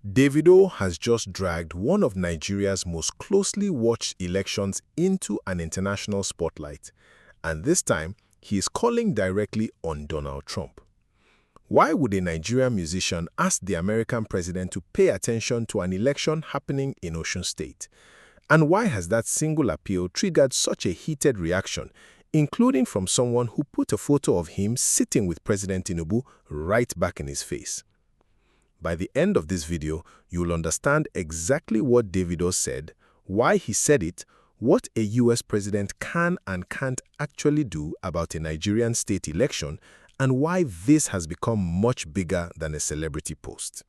Davido has just dragged one of Nigeria's most closely watched elections into an international spotlight, and this time he is calling directly on Donald Trump. Why would a Nigerian musician ask the American president to pay attention to an election happening in Osun State? And why has that single appeal triggered such a heated reaction, including from someone who put a photo of him sitting with President Tinubu right back in his face? By the end of this video, you'll understand exactly what Davido said, why he said it, what a US president can and can't actually do about a Nigerian state election, and why this has become much bigger than a celebrity post.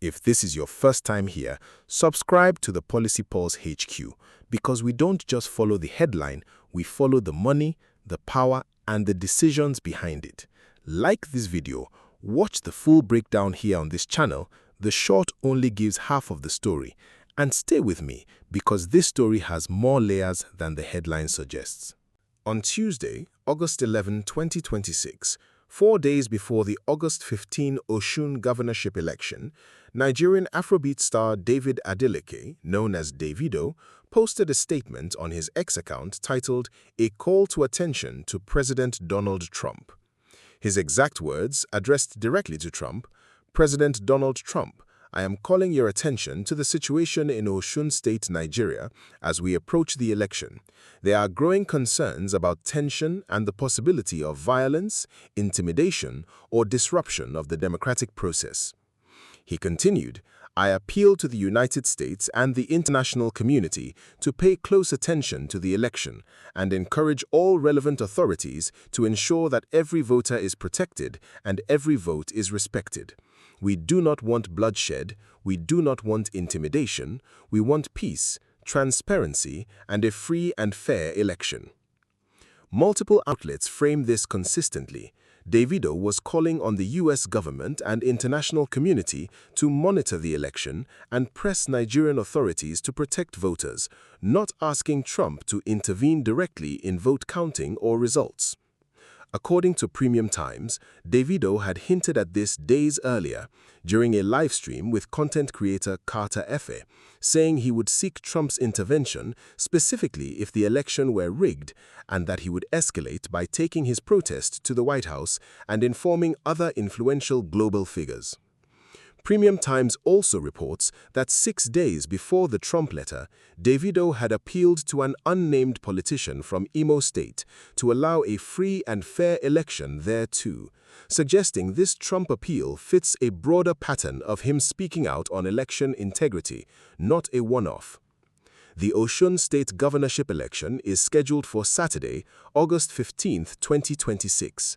If this is your first time here, subscribe to the Policy Pulse HQ, because we don't just follow the headline, we follow the money, the power, and the decisions behind it. Like this video, watch the full breakdown here on this channel. The short only gives half of the story. And stay with me, because this story has more layers than the headline suggests. On Tuesday, August 11, 2026, 4 days before the August 15 Osun governorship election, Nigerian Afrobeat star David Adeleke, known as Davido, posted a statement on his X account titled "A Call to Attention to President Donald Trump." His exact words, addressed directly to Trump: "President Donald Trump, I am calling your attention to the situation in Osun State, Nigeria, as we approach the election. There are growing concerns about tension and the possibility of violence, intimidation, or disruption of the democratic process." He continued, "I appeal to the United States and the international community to pay close attention to the election and encourage all relevant authorities to ensure that every voter is protected and every vote is respected. We do not want bloodshed, we do not want intimidation, we want peace, transparency, and a free and fair election." Multiple outlets frame this consistently. Davido was calling on the US government and international community to monitor the election and press Nigerian authorities to protect voters, not asking Trump to intervene directly in vote counting or results. According to Premium Times, Davido had hinted at this days earlier during a live stream with content creator Carter Efe, saying he would seek Trump's intervention specifically if the election were rigged, and that he would escalate by taking his protest to the White House and informing other influential global figures. Premium Times also reports that 6 days before the Trump letter, Davido had appealed to an unnamed politician from Imo State to allow a free and fair election there too, suggesting this Trump appeal fits a broader pattern of him speaking out on election integrity, not a one-off. The Osun State governorship election is scheduled for Saturday, August 15, 2026.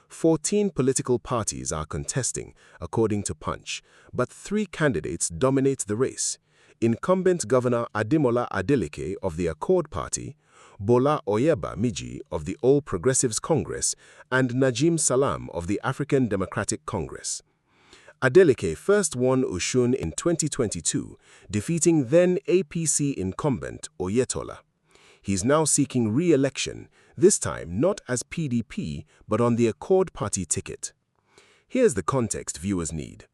14 political parties are contesting, according to Punch, but 3 candidates dominate the race: incumbent Governor Adeleke of the Accord Party, Bola Oyebamiji of the All Progressives Congress, and Salaam of the African Democratic Congress. Adeleke first won Osun in 2022, defeating then APC incumbent Oyetola. He's now seeking re-election, this time not as PDP, but on the Accord Party ticket. Here's the context viewers need.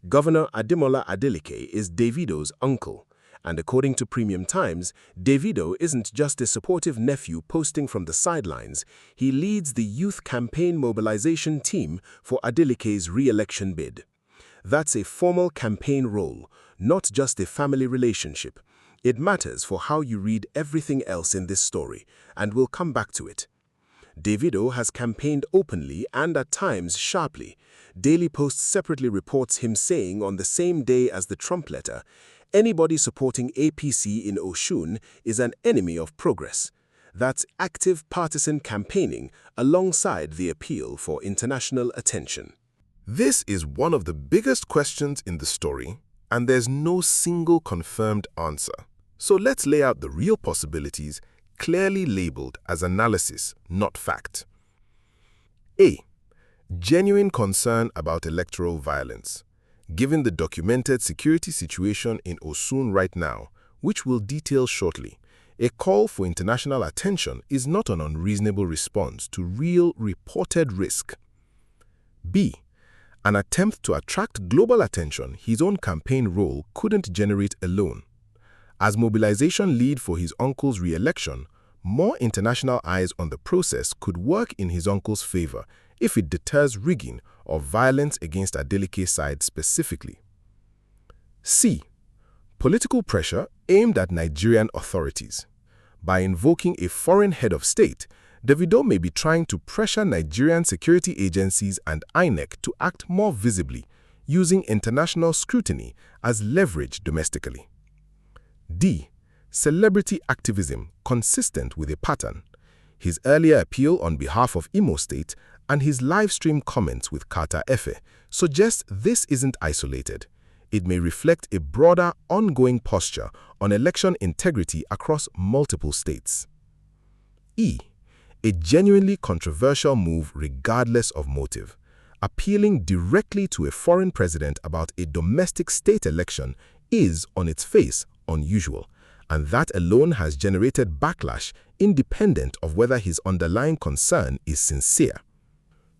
Governor Adeleke is Davido's uncle, and according to Premium Times, Davido isn't just a supportive nephew posting from the sidelines, he leads the youth campaign mobilization team for Adeleke's re-election bid. That's a formal campaign role, not just a family relationship. It matters for how you read everything else in this story, and we'll come back to it. Davido has campaigned openly and at times sharply. Daily Post separately reports him saying on the same day as the Trump letter, "Anybody supporting APC in Osun is an enemy of progress." That's active partisan campaigning alongside the appeal for international attention. This is one of the biggest questions in the story, and there's no single confirmed answer. So let's lay out the real possibilities, clearly labeled as analysis, not fact. A. Genuine concern about electoral violence. Given the documented security situation in Osun right now, which we'll detail shortly, a call for international attention is not an unreasonable response to real reported risk. B. An attempt to attract global attention his own campaign role couldn't generate alone. As mobilization lead for his uncle's re-election, more international eyes on the process could work in his uncle's favor if it deters rigging or violence against Adeleke's side specifically. C. Political pressure aimed at Nigerian authorities. By invoking a foreign head of state, Davido may be trying to pressure Nigerian security agencies and INEC to act more visibly, using international scrutiny as leverage domestically. D. Celebrity activism consistent with a pattern. His earlier appeal on behalf of Imo State and his live-stream comments with Carter Efe suggest this isn't isolated. It may reflect a broader, ongoing posture on election integrity across multiple states. E. A genuinely controversial move regardless of motive. Appealing directly to a foreign president about a domestic state election is, on its face, unusual, and that alone has generated backlash independent of whether his underlying concern is sincere.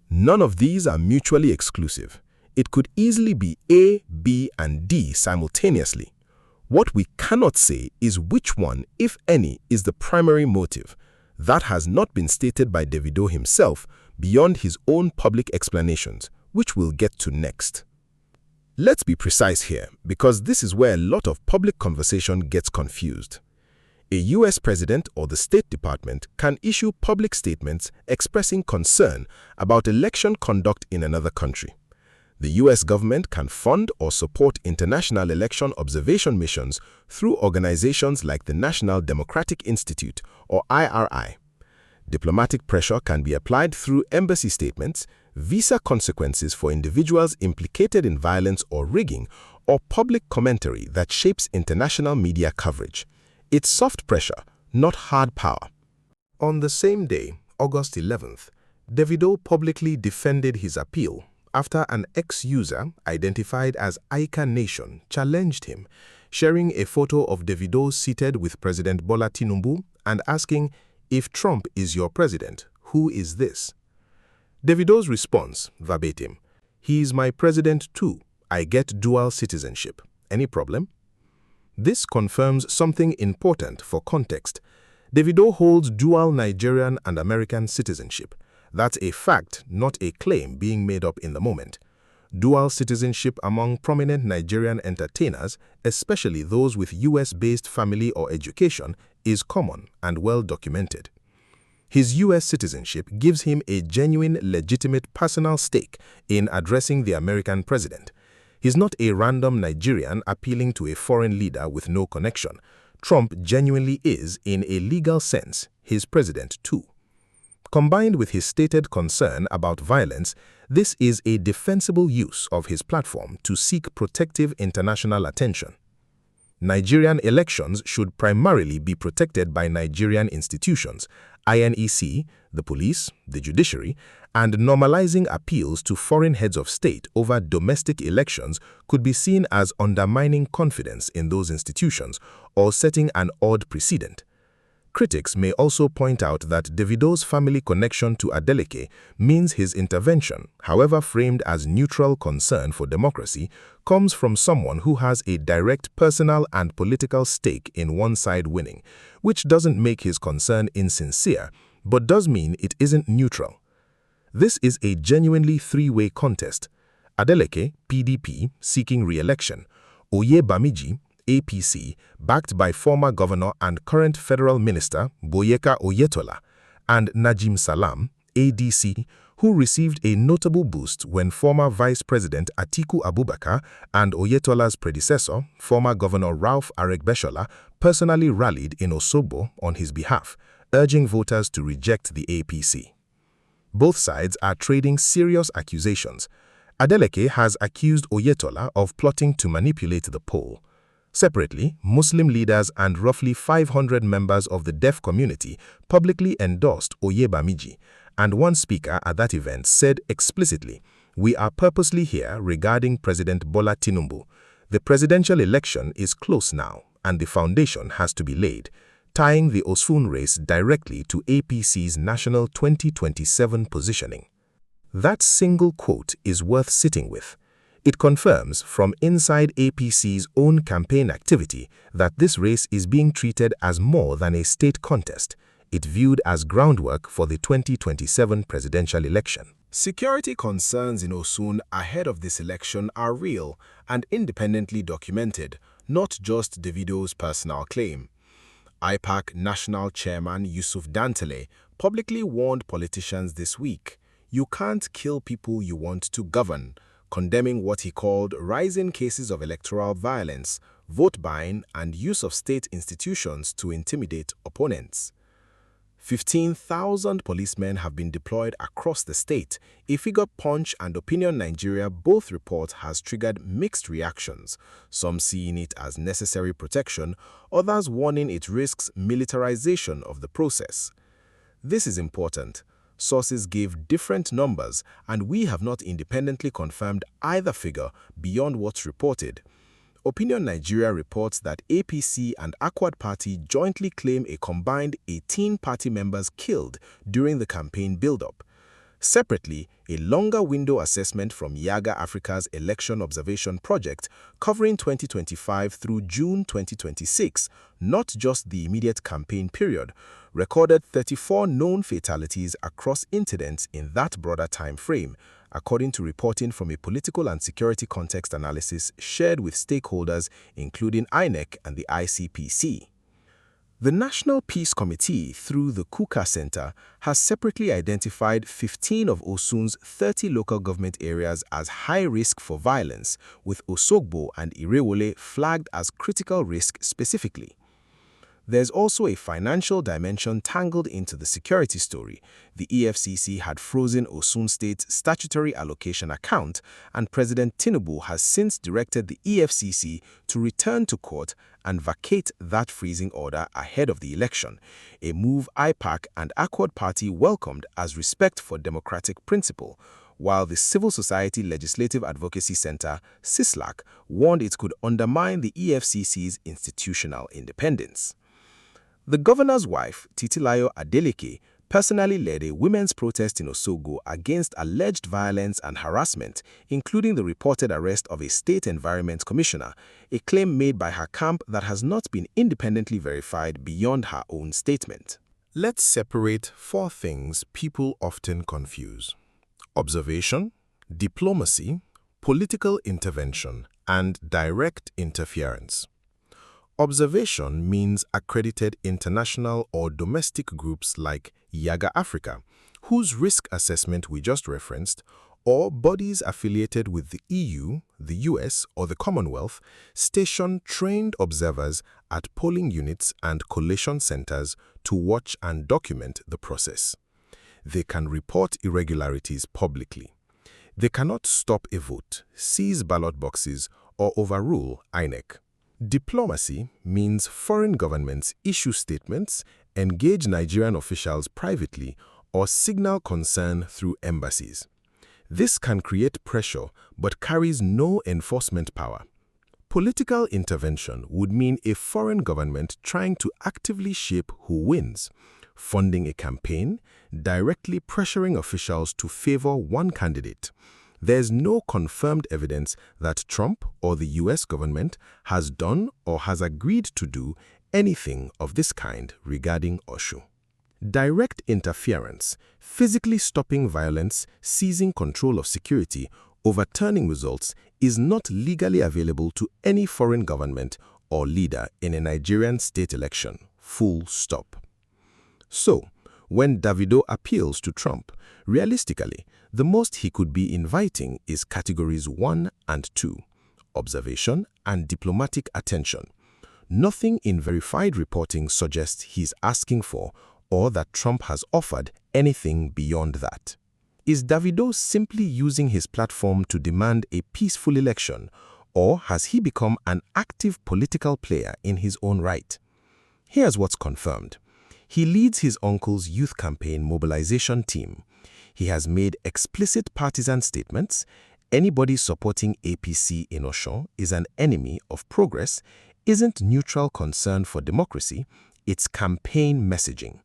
None of these are mutually exclusive. It could easily be A, B, and D simultaneously. What we cannot say is which one, if any, is the primary motive. That has not been stated by Davido himself beyond his own public explanations, which we'll get to next. Let's be precise here, because this is where a lot of public conversation gets confused. A US president or the State Department can issue public statements expressing concern about election conduct in another country. The US government can fund or support international election observation missions through organizations like the National Democratic Institute or IRI. Diplomatic pressure can be applied through embassy statements, visa consequences for individuals implicated in violence or rigging, or public commentary that shapes international media coverage. It's soft pressure, not hard power. On the same day, August 11th, Davido publicly defended his appeal after an ex-user identified as Aika Nation challenged him, sharing a photo of Davido seated with President Bola Tinubu and asking, "If Trump is your president, who is this?" Davido's response, verbatim, "He is my president too. I get dual citizenship. Any problem?" This confirms something important for context. Davido holds dual Nigerian and American citizenship. That's a fact, not a claim being made up in the moment. Dual citizenship among prominent Nigerian entertainers, especially those with US-based family or education, is common and well documented. His US citizenship gives him a genuine, legitimate personal stake in addressing the American president. He's not a random Nigerian appealing to a foreign leader with no connection. Trump genuinely is, in a legal sense, his president too. Combined with his stated concern about violence, this is a defensible use of his platform to seek protective international attention. Nigerian elections should primarily be protected by Nigerian institutions, INEC, the police, the judiciary, and normalizing appeals to foreign heads of state over domestic elections could be seen as undermining confidence in those institutions or setting an odd precedent. Critics may also point out that Davido's family connection to Adeleke means his intervention, however framed as neutral concern for democracy, comes from someone who has a direct personal and political stake in one side winning, which doesn't make his concern insincere, but does mean it isn't neutral. This is a genuinely three-way contest. Adeleke, PDP, seeking re-election; Oyebamiji, APC, backed by former governor and current federal minister Boyeka Oyetola, and Najim Salaam, ADC, who received a notable boost when former Vice President Atiku Abubakar and Oyetola's predecessor, former Governor Ralph Aregbesola, personally rallied in Osogbo on his behalf, urging voters to reject the APC. Both sides are trading serious accusations. Adeleke has accused Oyetola of plotting to manipulate the poll. Separately, Muslim leaders and roughly 500 members of the deaf community publicly endorsed Oyebamiji, and one speaker at that event said explicitly, "We are purposely here regarding President Bola Tinubu. The presidential election is close now, and the foundation has to be laid," tying the Osun race directly to APC's national 2027 positioning. That single quote is worth sitting with. It confirms from inside APC's own campaign activity that this race is being treated as more than a state contest. It viewed as groundwork for the 2027 presidential election. Security concerns in Osun ahead of this election are real and independently documented, not just Davido's personal claim. IPAC National Chairman Yusuf Dantele publicly warned politicians this week, "You can't kill people you want to govern," condemning what he called rising cases of electoral violence, vote buying, and use of state institutions to intimidate opponents. 15,000 policemen have been deployed across the state. A figure Punch and Opinion Nigeria both report has triggered mixed reactions, some seeing it as necessary protection, others warning it risks militarization of the process. This is important. Sources gave different numbers, and we have not independently confirmed either figure beyond what's reported. Opinion Nigeria reports that APC and Accord Party jointly claim a combined 18 party members killed during the campaign build-up. Separately, a longer window assessment from Yaga Africa's Election Observation Project covering 2025 through June 2026, not just the immediate campaign period, recorded 34 known fatalities across incidents in that broader time frame, according to reporting from a political and security context analysis shared with stakeholders including INEC and the ICPC. The National Peace Committee, through the Kuka Center, has separately identified 15 of Osun's 30 local government areas as high risk for violence, with Osogbo and Irewole flagged as critical risk specifically. There's also a financial dimension tangled into the security story. The EFCC had frozen Osun State's statutory allocation account, and President Tinubu has since directed the EFCC to return to court and vacate that freezing order ahead of the election, a move IPAC and Accord Party welcomed as respect for democratic principle, while the Civil Society Legislative Advocacy Center, CISLAC, warned it could undermine the EFCC's institutional independence. The governor's wife, Titilayo Adeleke, personally led a women's protest in Osogbo against alleged violence and harassment, including the reported arrest of a state environment commissioner, a claim made by her camp that has not been independently verified beyond her own statement. Let's separate four things people often confuse: observation, diplomacy, political intervention, and direct interference. Observation means accredited international or domestic groups like Yaga Africa, whose risk assessment we just referenced, or bodies affiliated with the EU, the US, or the Commonwealth, station trained observers at polling units and collation centers to watch and document the process. They can report irregularities publicly. They cannot stop a vote, seize ballot boxes, or overrule INEC. Diplomacy means foreign governments issue statements, engage Nigerian officials privately, or signal concern through embassies. This can create pressure but carries no enforcement power. Political intervention would mean a foreign government trying to actively shape who wins, funding a campaign, directly pressuring officials to favor one candidate. There's no confirmed evidence that Trump or the US government has done or has agreed to do anything of this kind regarding Osun. Direct interference, physically stopping violence, seizing control of security, overturning results, is not legally available to any foreign government or leader in a Nigerian state election. Full stop. So, when Davido appeals to Trump, realistically, the most he could be inviting is categories 1 and 2, observation and diplomatic attention. Nothing in verified reporting suggests he's asking for or that Trump has offered anything beyond that. Is Davido simply using his platform to demand a peaceful election, or has he become an active political player in his own right? Here's what's confirmed. He leads his uncle's youth campaign mobilization team. He has made explicit partisan statements. Anybody supporting APC in Osun is an enemy of progress, isn't neutral concern for democracy, it's campaign messaging.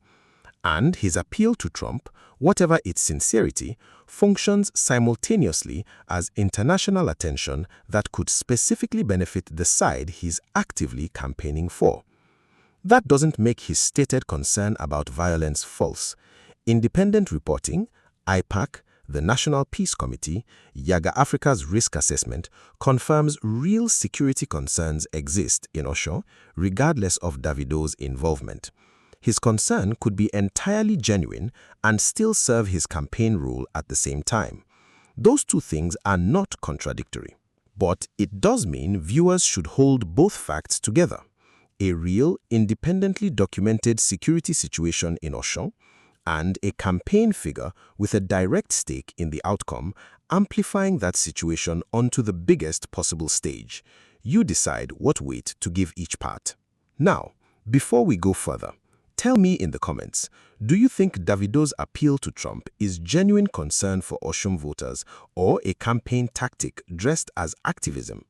And his appeal to Trump, whatever its sincerity, functions simultaneously as international attention that could specifically benefit the side he's actively campaigning for. That doesn't make his stated concern about violence false. Independent reporting, IPAC, the National Peace Committee, Yaga Africa's risk assessment confirms real security concerns exist in Osun, regardless of Davido's involvement. His concern could be entirely genuine and still serve his campaign role at the same time. Those two things are not contradictory. But it does mean viewers should hold both facts together. A real, independently documented security situation in Osun, and a campaign figure with a direct stake in the outcome, amplifying that situation onto the biggest possible stage. You decide what weight to give each part. Now, before we go further, tell me in the comments, do you think Davido's appeal to Trump is genuine concern for Osun voters or a campaign tactic dressed as activism?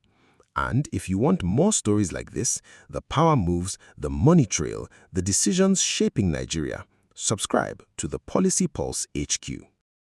And if you want more stories like this, the power moves, the money trail, the decisions shaping Nigeria, subscribe to the Policy Pulse HQ.